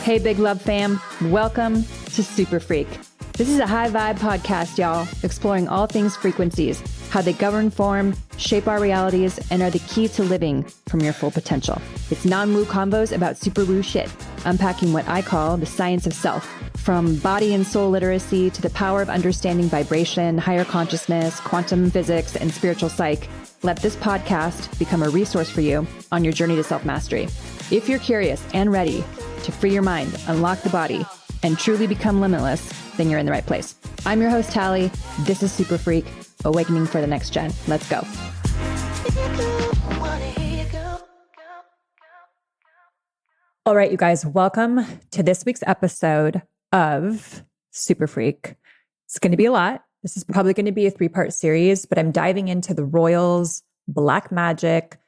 Hey, Big Love fam. Welcome to Super Freak. This is a high vibe podcast, y'all, exploring all things frequencies, how they govern, form, shape our realities, and are the key to living from your full potential. It's non-woo convos about super woo shit, unpacking what I call the science of self, from body and soul literacy to the power of understanding vibration, higher consciousness, quantum physics, and spiritual psych. Let this podcast become a resource for you on your journey to self-mastery. If you're curious and ready to free your mind, unlock the body, and truly become limitless, then you're in the right place. I'm your host, Tally. This is Super Freak, Awakening for the Next Gen. Let's go. All right, you guys, welcome to this week's episode of Super Freak. It's going to be a lot. This is probably going to be a 3-part series, but I'm diving into the royals, black magic,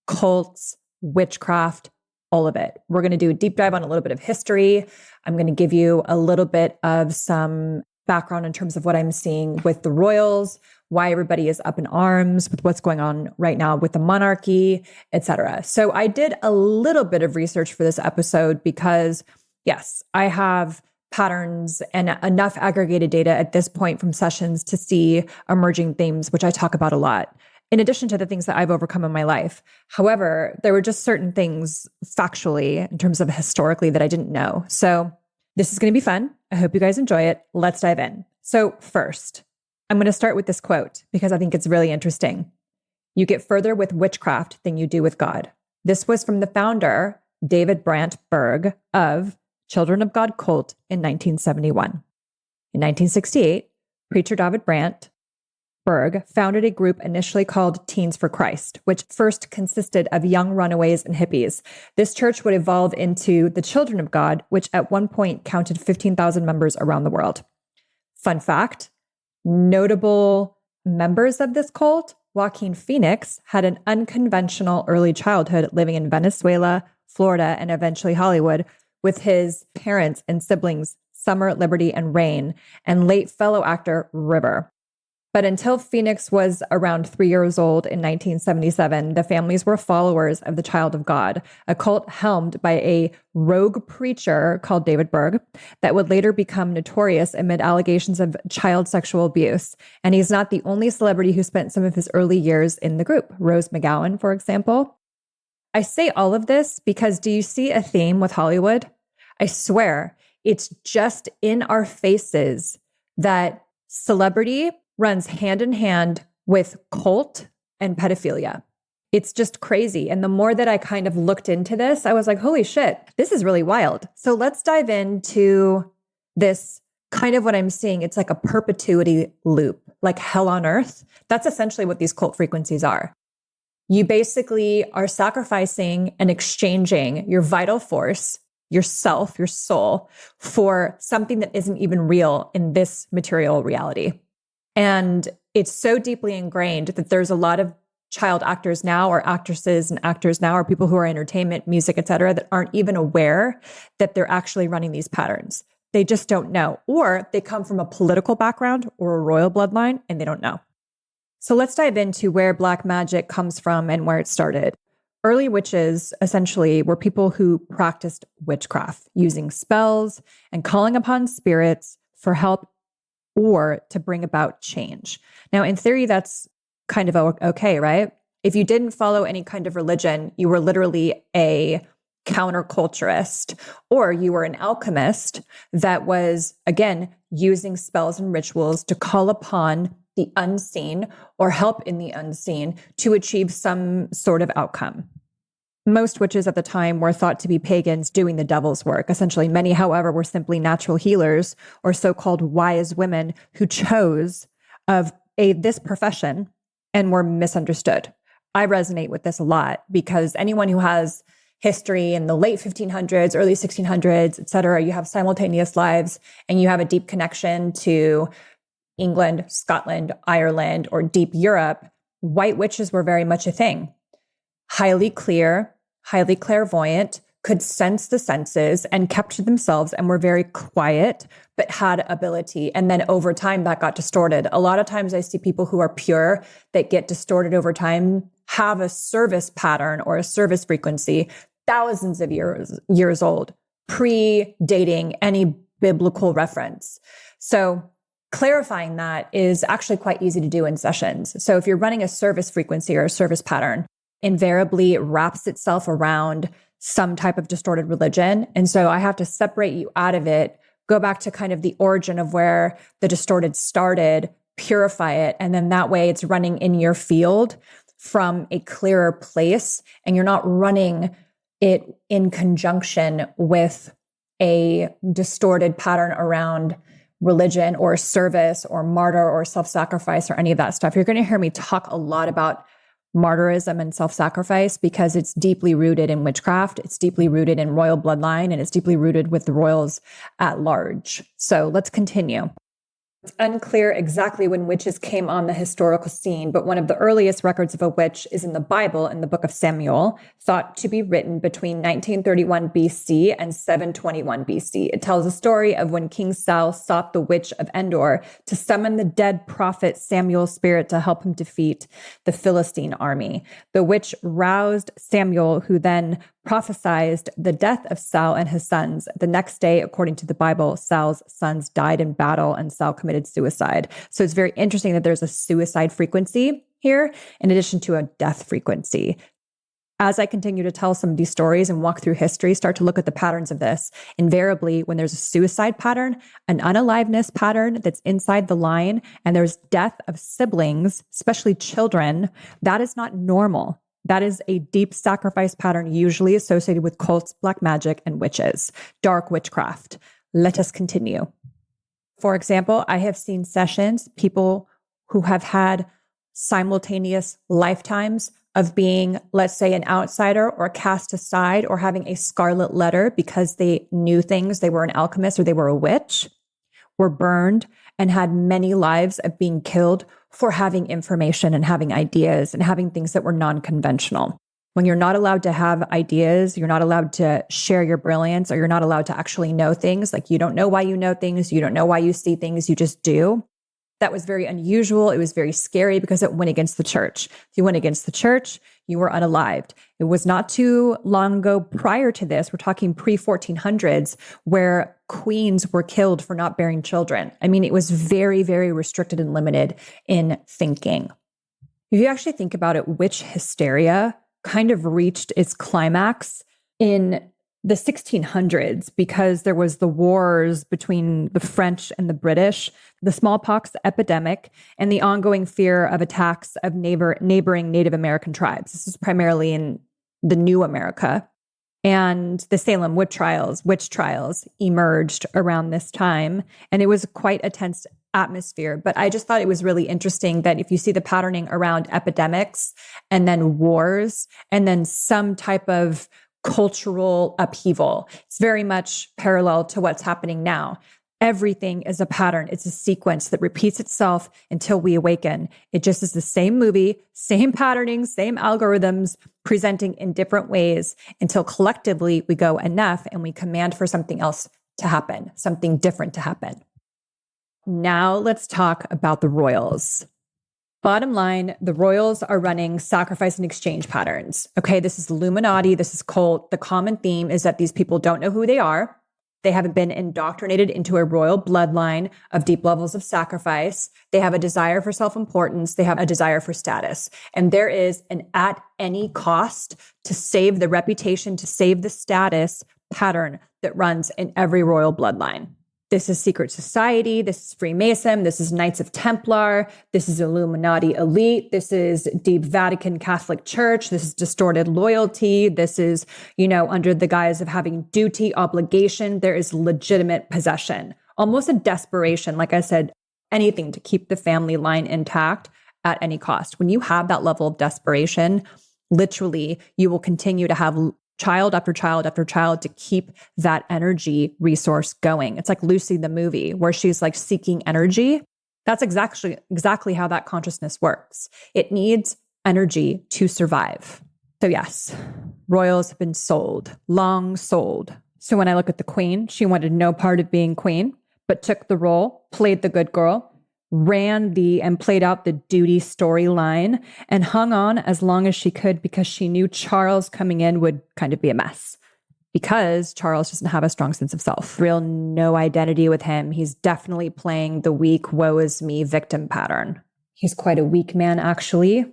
cults, witchcraft, all of it. We're going to do a deep dive on a little bit of history. I'm going to give you a little bit of some background in terms of what I'm seeing with the royals, why everybody is up in arms with what's going on right now with the monarchy, etc. So I did a little bit of research for this episode because, yes, I have patterns and enough aggregated data at this point from sessions to see emerging themes, which I talk about a lot, in addition to the things that I've overcome in my life. However, there were just certain things factually in terms of historically that I didn't know. So this is going to be fun. I hope you guys enjoy it. Let's dive in. So first, I'm going to start with this quote because I think it's really interesting. You get further with witchcraft than you do with God. This was from the founder, David Brandt Berg, of Children of God cult in 1971. In 1968, preacher David Brandt Berg founded a group initially called Teens for Christ, which first consisted of young runaways and hippies. This church would evolve into the Children of God, which at one point counted 15,000 members around the world. Fun fact, notable members of this cult, Joaquin Phoenix had an unconventional early childhood living in Venezuela, Florida, and eventually Hollywood with his parents and siblings, Summer, Liberty, and Rain, and late fellow actor River. But until Phoenix was around 3 years old in 1977, the families were followers of the Child of God, a cult helmed by a rogue preacher called David Berg that would later become notorious amid allegations of child sexual abuse. And he's not the only celebrity who spent some of his early years in the group. Rose McGowan, for example. I say all of this because do you see a theme with Hollywood? I swear, it's just in our faces that celebrity runs hand in hand with cult and pedophilia. It's just crazy. And the more that I kind of looked into this, I was like, holy shit, this is really wild. So let's dive into this kind of what I'm seeing. It's like a perpetuity loop, like hell on earth. That's essentially what these cult frequencies are. You basically are sacrificing and exchanging your vital force, yourself, your soul, for something that isn't even real in this material reality. And it's so deeply ingrained that there's a lot of child actors now, or actresses and actors now, or people who are entertainment, music, et cetera, that aren't even aware that they're actually running these patterns. They just don't know. Or they come from a political background or a royal bloodline and they don't know. So let's dive into where black magic comes from and where it started. Early witches essentially were people who practiced witchcraft, using spells and calling upon spirits for help or to bring about change. Now, in theory, that's kind of okay, right? If you didn't follow any kind of religion, you were literally a counterculturist, or you were an alchemist that was, again, using spells and rituals to call upon the unseen or help in the unseen to achieve some sort of outcome. Most witches at the time were thought to be pagans doing the devil's work. Essentially, many, however, were simply natural healers or so-called wise women who chose of this profession and were misunderstood. I resonate with this a lot because anyone who has history in the late 1500s, early 1600s, et cetera, you have simultaneous lives and you have a deep connection to England, Scotland, Ireland, or deep Europe. White witches were very much a thing. Highly clear, highly clairvoyant, could sense the senses and kept to themselves and were very quiet, but had ability. And then over time that got distorted. A lot of times I see people who are pure that get distorted over time have a service pattern or a service frequency thousands of years old, predating any biblical reference. So clarifying that is actually quite easy to do in sessions. So if you're running a service frequency or a service pattern, invariably it wraps itself around some type of distorted religion. And so I have to separate you out of it, go back to kind of the origin of where the distorted started, purify it. And then that way it's running in your field from a clearer place. And you're not running it in conjunction with a distorted pattern around religion or service or martyr or self-sacrifice or any of that stuff. You're going to hear me talk a lot about martyrism and self-sacrifice because it's deeply rooted in witchcraft. It's deeply rooted in royal bloodline, and it's deeply rooted with the royals at large. So let's continue. It's unclear exactly when witches came on the historical scene, but one of the earliest records of a witch is in the Bible in the book of Samuel, thought to be written between 1931 BC and 721 BC. It tells a story of when King Saul sought the witch of Endor to summon the dead prophet Samuel's spirit to help him defeat the Philistine army. The witch roused Samuel, who then prophesied the death of Saul and his sons. The next day, according to the Bible, Saul's sons died in battle and Saul committed suicide. So it's very interesting that there's a suicide frequency here in addition to a death frequency. As I continue to tell some of these stories and walk through history, start to look at the patterns of this. Invariably, when there's a suicide pattern, an unaliveness pattern that's inside the line, and there's death of siblings, especially children, that is not normal. That is a deep sacrifice pattern usually associated with cults, black magic, and witches, dark witchcraft. Let us continue. For example, I have seen sessions, people who have had simultaneous lifetimes of being, let's say, an outsider or cast aside or having a scarlet letter because they knew things, they were an alchemist or they were a witch, were burned and had many lives of being killed for having information and having ideas and having things that were non-conventional. When you're not allowed to have ideas, you're not allowed to share your brilliance, or you're not allowed to actually know things, like you don't know why you know things, you don't know why you see things, you just do. That was very unusual. It was very scary because it went against the church. If you went against the church, you were unalived. It was not too long ago prior to this, we're talking pre-1400s, where queens were killed for not bearing children. I mean, it was very, very restricted and limited in thinking. If you actually think about it, witch hysteria kind of reached its climax in the 1600s because there was the wars between the French and the British, the smallpox epidemic, and the ongoing fear of attacks of neighboring Native American tribes. This is primarily in the New America. And the Salem witch trials emerged around this time. And it was quite a tense atmosphere. But I just thought it was really interesting that if you see the patterning around epidemics and then wars and then some type of cultural upheaval, it's very much parallel to what's happening now. Everything is a pattern. It's a sequence that repeats itself until we awaken. It just is the same movie, same patterning, same algorithms presenting in different ways until collectively we go enough and we command for something else to happen, something different to happen. Now let's talk about the royals. Bottom line, the royals are running sacrifice and exchange patterns. Okay, this is Illuminati, this is cult. The common theme is that these people don't know who they are. They haven't been indoctrinated into a royal bloodline of deep levels of sacrifice. They have a desire for self-importance. They have a desire for status. And there is an at any cost to save the reputation, to save the status pattern that runs in every royal bloodline. This is secret society. This is Freemason. This is Knights of Templar. This is Illuminati elite. This is deep Vatican Catholic Church. This is distorted loyalty. This is, under the guise of having duty, obligation. There is legitimate possession, almost a desperation. Like I said, anything to keep the family line intact at any cost. When you have that level of desperation, literally, you will continue to have child after child after child to keep that energy resource going. It's like Lucy the movie where she's like seeking energy. That's exactly how that consciousness works. It needs energy to survive. So yes, royals have been sold, long sold. So when I look at the queen, she wanted no part of being queen, but took the role, played the good girl, ran and played out the duty storyline and hung on as long as she could because she knew Charles coming in would kind of be a mess. because Charles doesn't have a strong sense of self. Real no identity with him. He's definitely playing the weak, woe is me victim pattern. He's quite a weak man, actually,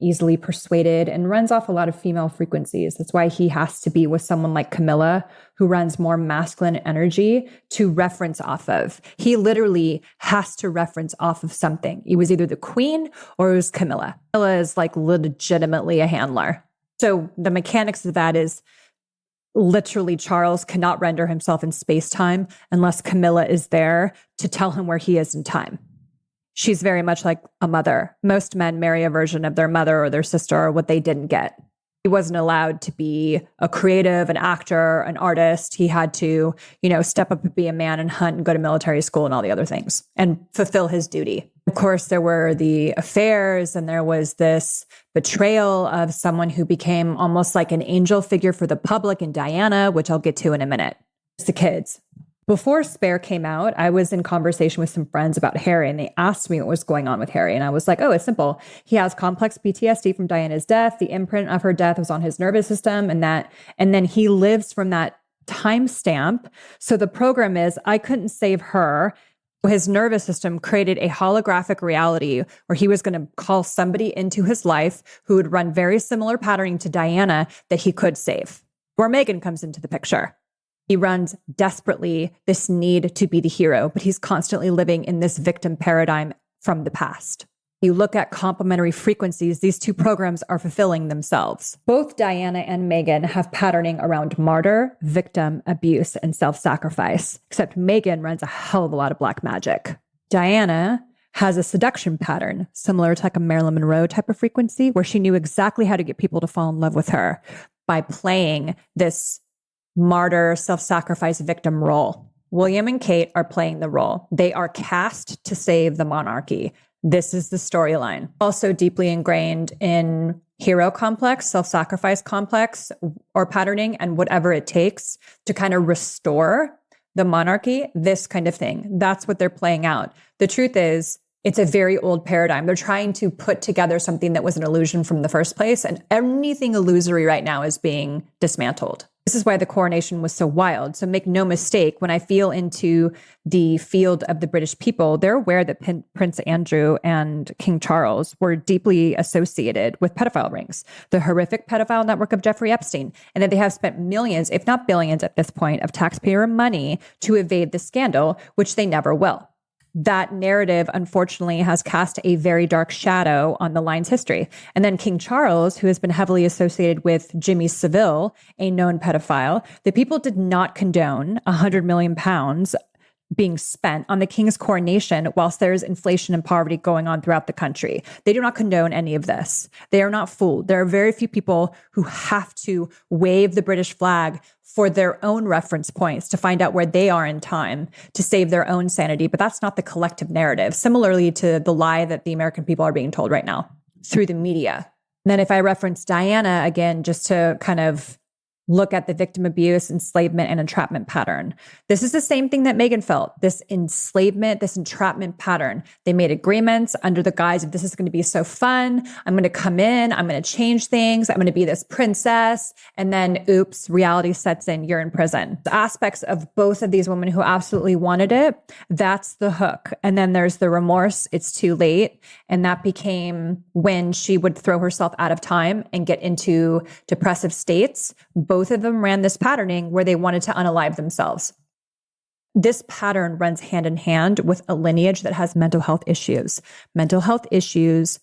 easily persuaded, and runs off a lot of female frequencies. That's why he has to be with someone like Camilla, who runs more masculine energy to reference off of. He literally has to reference off of something. It was either the queen or it was Camilla. Camilla is like legitimately a handler. So the mechanics of that is literally Charles cannot render himself in space-time unless Camilla is there to tell him where he is in time. She's very much like a mother. Most men marry a version of their mother or their sister or what they didn't get. He wasn't allowed to be a creative, an actor, an artist. He had to, step up and be a man and hunt and go to military school and all the other things and fulfill his duty. Of course, there were the affairs and there was this betrayal of someone who became almost like an angel figure for the public in Diana, which I'll get to in a minute. It's the kids. Before Spare came out, I was in conversation with some friends about Harry, and they asked me what was going on with Harry. And I was like, oh, it's simple. He has complex PTSD from Diana's death. The imprint of her death was on his nervous system, and then he lives from that timestamp. So the program is, I couldn't save her. His nervous system created a holographic reality where he was going to call somebody into his life who would run very similar patterning to Diana that he could save. Where Megan comes into the picture. He runs desperately this need to be the hero, but he's constantly living in this victim paradigm from the past. You look at complementary frequencies, these two programs are fulfilling themselves. Both Diana and Megan have patterning around martyr, victim, abuse, and self-sacrifice, except Megan runs a hell of a lot of black magic. Diana has a seduction pattern, similar to like a Marilyn Monroe type of frequency, where she knew exactly how to get people to fall in love with her by playing this martyr, self-sacrifice victim role. William and Kate are playing the role. They are cast to save the monarchy. This is the storyline. Also deeply ingrained in hero complex, self-sacrifice complex, or patterning, and whatever it takes to kind of restore the monarchy, this kind of thing. That's what they're playing out. The truth is, it's a very old paradigm. They're trying to put together something that was an illusion from the first place, and anything illusory right now is being dismantled. This is why the coronation was so wild. So make no mistake, when I feel into the field of the British people, they're aware that Prince Andrew and King Charles were deeply associated with pedophile rings, the horrific pedophile network of Jeffrey Epstein, and that they have spent millions, if not billions at this point, of taxpayer money to evade the scandal, which they never will. That narrative, unfortunately, has cast a very dark shadow on the line's history. And then King Charles, who has been heavily associated with Jimmy Savile, a known pedophile, the people did not condone £100 million being spent on the king's coronation whilst there's inflation and poverty going on throughout the country. They do not condone any of this. They are not fooled. There are very few people who have to wave the British flag for their own reference points to find out where they are in time to save their own sanity. But that's not the collective narrative. Similarly to the lie that the American people are being told right now through the media. And then if I reference Diana again, just to kind of look at the victim abuse, enslavement, and entrapment pattern. This is the same thing that Meghan felt, this enslavement, this entrapment pattern. They made agreements under the guise of this is going to be so fun. I'm going to come in. I'm going to change things. I'm going to be this princess. And then, oops, reality sets in. You're in prison. The aspects of both of these women who absolutely wanted it, that's the hook. And then there's the remorse. It's too late. And that became when she would throw herself out of time and get into depressive states. Both of them ran this patterning where they wanted to unalive themselves. This pattern runs hand in hand with a lineage that has mental health issues. Mental health issues,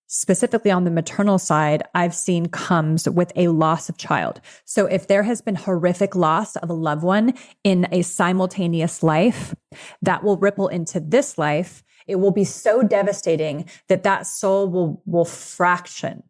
specifically on the maternal side, I've seen comes with a loss of child. So if there has been horrific loss of a loved one in a simultaneous life, that will ripple into this life. It will be so devastating that that soul will fraction.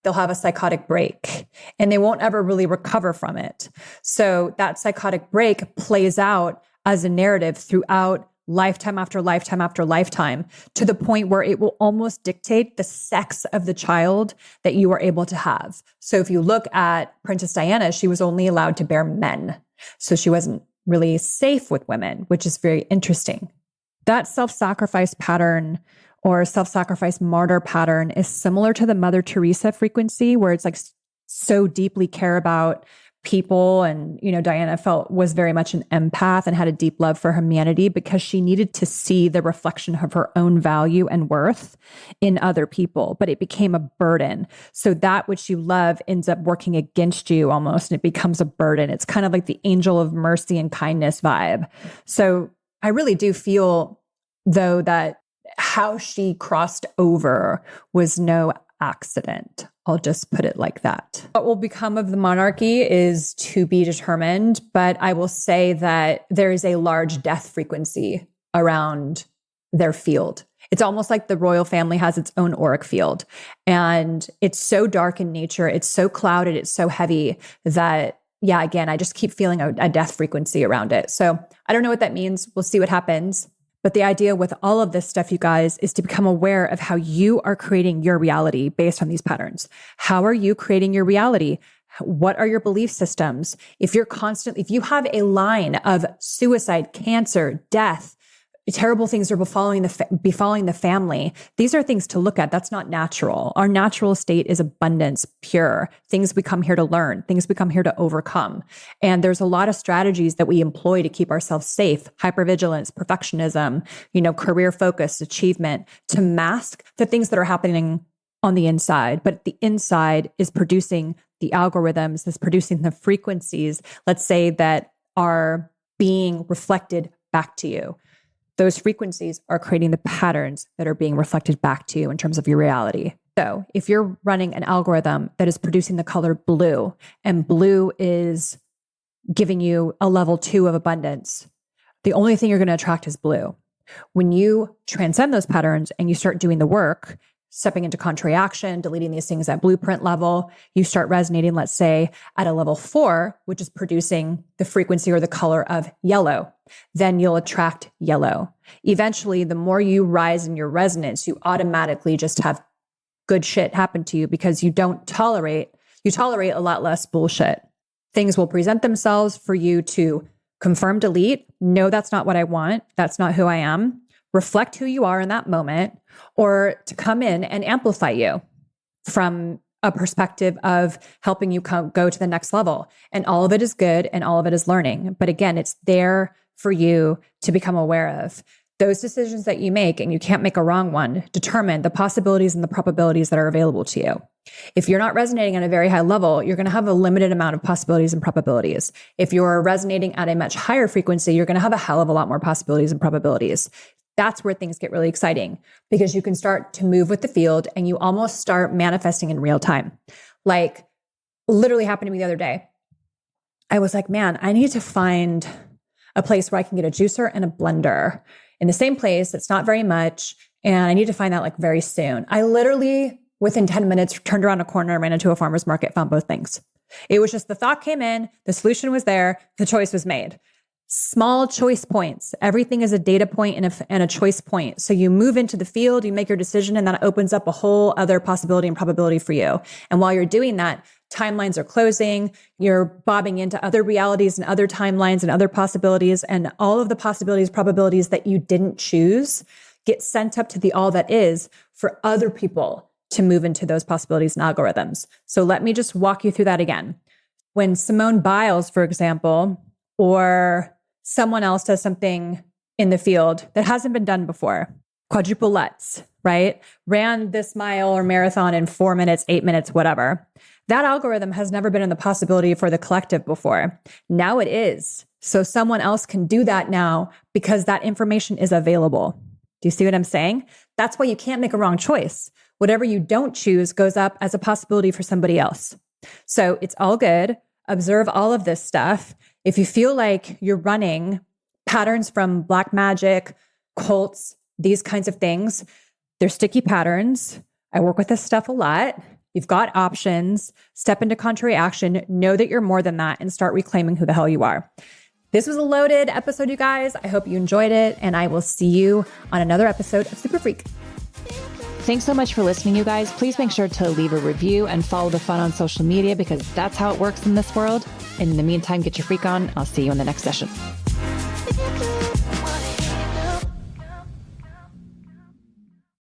They'll have a psychotic break and they won't ever really recover from it. So that psychotic break plays out as a narrative throughout lifetime after lifetime after lifetime, to the point where it will almost dictate the sex of the child that you are able to have. So if you look at Princess Diana, she was only allowed to bear men. So she wasn't really safe with women, which is very interesting. That self-sacrifice pattern or self-sacrifice martyr pattern is similar to the Mother Teresa frequency, where it's like so deeply care about people. And, Diana was very much an empath and had a deep love for humanity because she needed to see the reflection of her own value and worth in other people, but it became a burden. So that which you love ends up working against you almost, and it becomes a burden. It's kind of like the angel of mercy and kindness vibe. So I really do feel, though, that how she crossed over was no accident. I'll just put it like that. What will become of the monarchy is to be determined, but I will say that there is a large death frequency around their field. It's almost like the royal family has its own auric field, and it's so dark in nature. It's so clouded. It's so heavy that, yeah, again, I just keep feeling a death frequency around it. So I don't know what that means. We'll see what happens. But the idea with all of this stuff, you guys, is to become aware of how you are creating your reality based on these patterns. How are you creating your reality? What are your belief systems? If you have a line of suicide, cancer, death, terrible things are befalling the family, these are things to look at. That's not natural. Our natural state is abundance, pure. Things we come here to learn, things we come here to overcome. And there's a lot of strategies that we employ to keep ourselves safe: hypervigilance, perfectionism, career focus, achievement, to mask the things that are happening on the inside. But the inside is producing the algorithms, is producing the frequencies, let's say, that are being reflected back to you. Those frequencies are creating the patterns that are being reflected back to you in terms of your reality. So if you're running an algorithm that is producing the color blue, and blue is giving you a level 2 of abundance, the only thing you're going to attract is blue. When you transcend those patterns and you start doing the work, stepping into contrary action, deleting these things at blueprint level, you start resonating, let's say, at a level 4, which is producing the frequency or the color of yellow. Then you'll attract yellow. Eventually, the more you rise in your resonance, you automatically just have good shit happen to you because you tolerate a lot less bullshit. Things will present themselves for you to confirm, delete. No, that's not what I want. That's not who I am. Reflect who you are in that moment, or to come in and amplify you from a perspective of helping you go to the next level. And all of it is good and all of it is learning. But again, it's there for you to become aware of. Those decisions that you make, and you can't make a wrong one, determine the possibilities and the probabilities that are available to you. If you're not resonating at a very high level, you're going to have a limited amount of possibilities and probabilities. If you're resonating at a much higher frequency, you're going to have a hell of a lot more possibilities and probabilities. That's where things get really exciting, because you can start to move with the field and you almost start manifesting in real time. Like, literally happened to me the other day. I was like, man, I need to find a place where I can get a juicer and a blender in the same place. It's not very much. And I need to find that like very soon. I literally, within 10 minutes, turned around a corner, ran into a farmer's market, found both things. It was just the thought came in, the solution was there, the choice was made. Small choice points. Everything is a data point and a choice point. So you move into the field, you make your decision, and that opens up a whole other possibility and probability for you. And while you're doing that, timelines are closing, you're bobbing into other realities and other timelines and other possibilities, and all of the possibilities, probabilities that you didn't choose get sent up to the all that is for other people to move into those possibilities and algorithms. So let me just walk you through that again. When Simone Biles, for example, or someone else does something in the field that hasn't been done before, quadruple Lutz, right? Ran this mile or marathon in 4 minutes, 8 minutes, whatever. That algorithm has never been in the possibility for the collective before. Now it is. So someone else can do that now because that information is available. Do you see what I'm saying? That's why you can't make a wrong choice. Whatever you don't choose goes up as a possibility for somebody else. So it's all good. Observe all of this stuff. If you feel like you're running patterns from black magic, cults, these kinds of things, they're sticky patterns. I work with this stuff a lot. You've got options. Step into contrary action. Know that you're more than that and start reclaiming who the hell you are. This was a loaded episode, you guys. I hope you enjoyed it, and I will see you on another episode of Super Freak. Thanks so much for listening, you guys. Please make sure to leave a review and follow the fun on social media, because that's how it works in this world. And in the meantime, get your freak on. I'll see you in the next session.